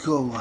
Go.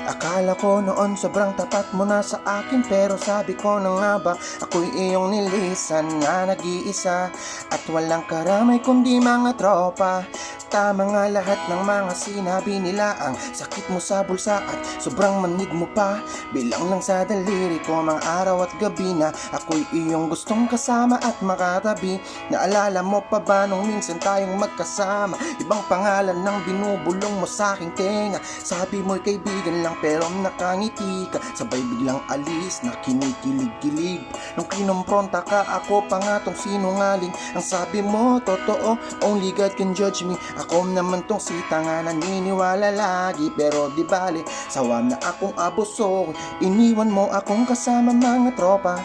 Akala ko noon sobrang tapat mo na sa akin, pero sabi ko na nga ba, ako'y iyong nilisan na nag-iisa, at walang karamay kundi mga tropa. Tama nga lahat ng mga sinabi nila, ang sakit mo sa bulsa at sobrang manhid mo pa. Bilang lang sa daliri ko mga araw at gabi na ako'y iyong gustong kasama at makatabi. Naalala mo pa ba nung minsan tayong magkasama? Ibang pangalan ng binubulong mo sa aking tenga. Sabi mo'y kaibigan lang pero nakangiti ka, sabay biglang alis na kinikilig-kilig. Nung kinompronta ka, ako pa nga tong sinungaling. Ang sabi mo totoo, only God can judge me. Ako naman tong sita nga naniniwala lagi, pero di bale, sawa na akong abuso. Iniwan mo akong kasama mga tropa.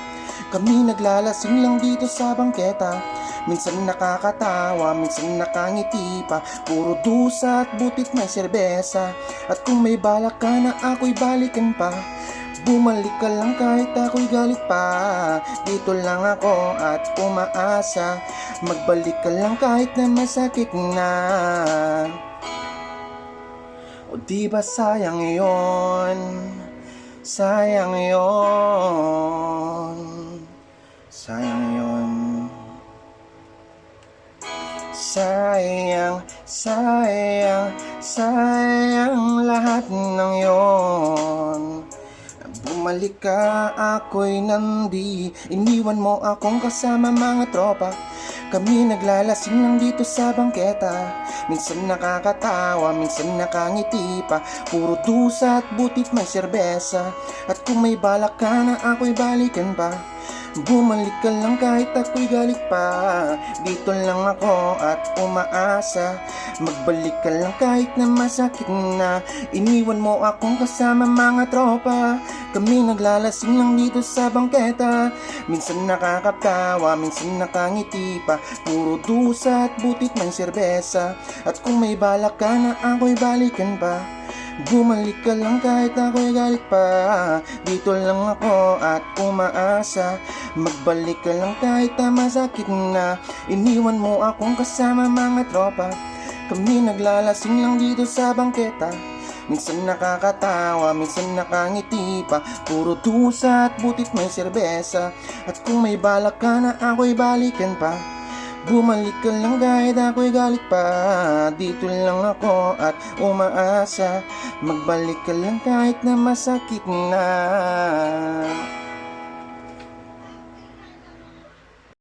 Kami naglalasing lang dito sa bangketa. Minsan nakakatawa, minsan nakangiti pa. Puro dusa at butit may serbesa. At kung may balak ka na ako'y balikan pa, bumalik ka lang kahit ako'y galit pa. Dito lang ako at umaasa, magbalik ka lang kahit na masakit na. O diba sayang yun, sayang yun, sayang yun. Sayang, sayang, sayang lahat ng yon. Bumalik ka, ako'y nandi. Iniwan mo akong kasama mga tropa. Kami naglalasing lang dito sa bangketa. Minsan nakakatawa, minsan nakangiti pa. Puro dusa at butit may serbesa. At kung may balak ka na ako'y balikan pa, bumalik ka lang kahit ako'y galit pa. Dito lang ako at umaasa, magbalik ka lang kahit na masakit na. Iniwan mo akong kasama mga tropa. Kami naglalasing lang dito sa bangketa. Minsan nakakatawa, minsan nakangiti pa. Puro dusa at butit may serbesa. At kung may balak ka na ako'y balikan pa, bumalik ka lang kahit ako'y galit pa. Dito lang ako at umaasa, magbalik ka lang kahit na masakit na. Iniwan mo akong kasama mga tropa. Kami naglalasing lang dito sa bangketa. Minsan nakakatawa, minsan nakangiti pa. Puro dusa at butit may serbesa. At kung may balak ka na ako'y balikan pa, bumalik ka lang kahit ako'y galit pa. Dito lang ako at umaasa, magbalik ka lang kahit na masakit na.